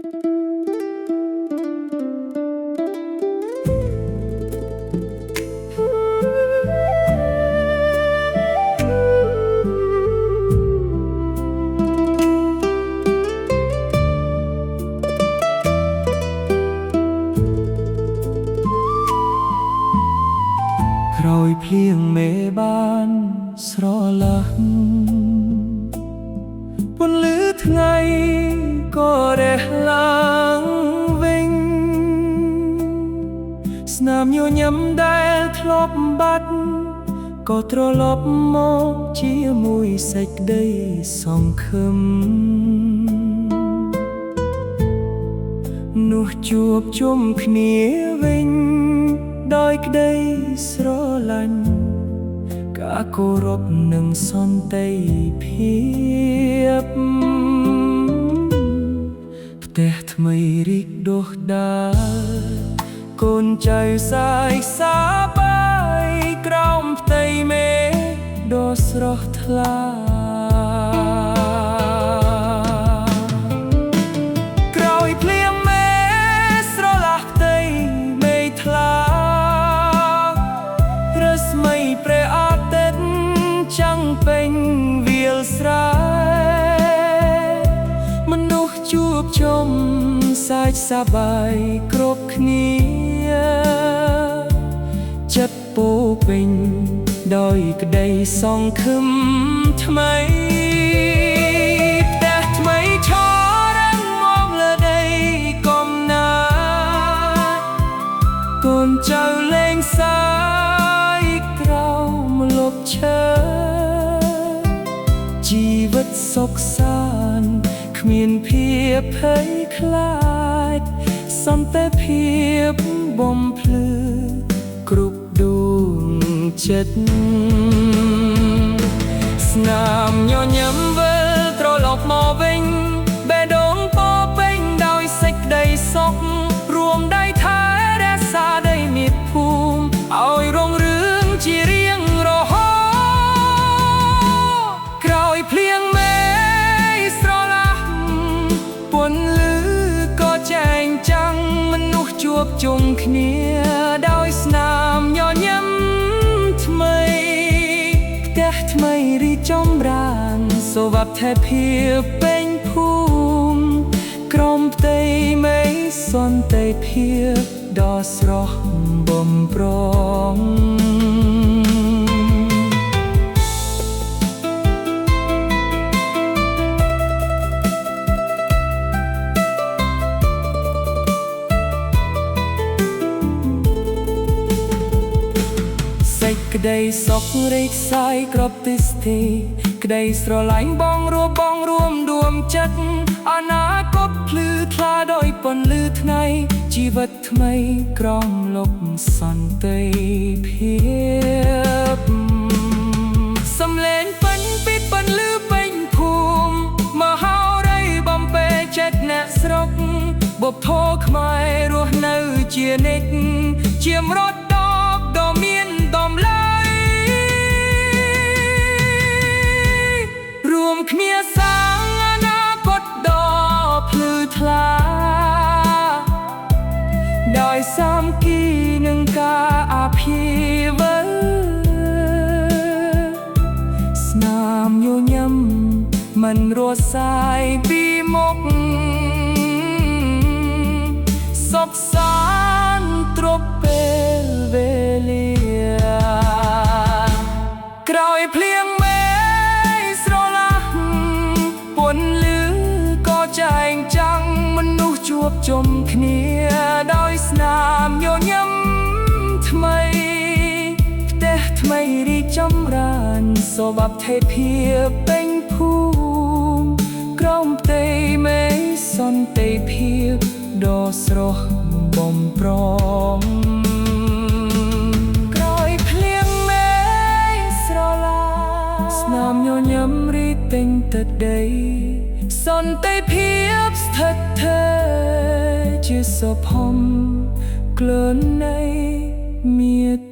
ក្រោយភ្លៀងមេបានស្រឡះពន្លឺថ្ងៃក៏រះឡើងវិញស្នាមញញឹមដែលធ្លាប់បាត់ក៏ត្រឡប់មកជាមួយសេចក្តីសង្ឃឹមនោះជួបជុំគ្នាវិញដោយក្តីស្រឡាញ់ការគោរពនិងសន្តិភាពផ្ទះថ្មីរីកដុះដាលកូនចៅសាយសាបាយក្រោមផ្ទៃមេឃដ៏ស្រស់ថ្លាក្រោយភ្លៀងមេស្រឡះផ្ទៃមេឃថ្លារស្មីព្រះអាទិត្យចាំងពេញវាលស្រែមនុស្សជួបជុំសាច់សប្បាយគ្រប់គ្នាចិត្តពោពេញដោយក្តីសង្ឃឹមថ្មីផ្ទះថ្មីឈររឹងមាំលើដីកំណាចកូនចៅលេងសាយក្រោមម្លប់ឈើជីវិតសុខសាន្តគ្មានភាពភ័យខ្លាចសន្តិភាពបំភ្លឺគ្រប់ដួងចិត្តស្នាមញញឹមវិលត្រឡប់មកវិញបេះដូងពោពេញដោយសេចក្តីសុខរួមដៃថែរក្សាដីមាតុភូមិឲ្យរុងរឿងជារៀងរហូតក្រោយភ្លៀងមេស្រឡះពន្លឺក៏ចែងចាំងមនុស្សជួបជុំគ្នាដោយស្នាមញញឹមថ្មីផ្ទះថ្មីរីកចម្រើនសុវត្ថិភាពពេញភូមិក្រោមផ្ទៃមេឃសន្តិភាពដ៏ស្រស់បំព្រងក្តីសុខរីកសាយគ្រប់ទិសទីក្តីស្រឡាញ់បងរួមដួមចិត្តអនាគតភ្លឺថ្លាដោយពន្លឺថ្ងៃជីវិតថ្មីក្រោមលប់សន្តិភាពសំឡេងពេញពីពន្លឺពេញភូមិមហោរីបំពេចិត្តអ្នកស្រុកបុព្វធម៌ខ្មែររស់នៅជានិច្ចជាមរតកដ៏មានតម្លៃរួមគ្នាសាងអនាគតដ៏ភ្លឺថ្លាដោយសាមគ្គីនឹងការអភិវឌ្ឍស្នាមញញឹមមិនរសាយពីមុខសុខសាន្តគ្រប់ពេលវេលាក្រោយភ្លៀងមេស្រឡះពន្លឺក៏ចែងចាំងមនុស្សជួបជុំគ្នាដោយស្នាមញញឹមថ្មីផ្ទះថ្មីរីកចម្រើនសុវត្ថិភាពពេញភូមិក្រោមផ្ទៃមេឃសន្តិភាពដ៏ស្រស់បំព្រងក្រោយភ្លៀងមេស្រឡះស្នាមញញឹមរីកពេញទឹកដីសន្តិភាពស្ថិតស្ថេរជាសុភមក្លិននៃមាតុ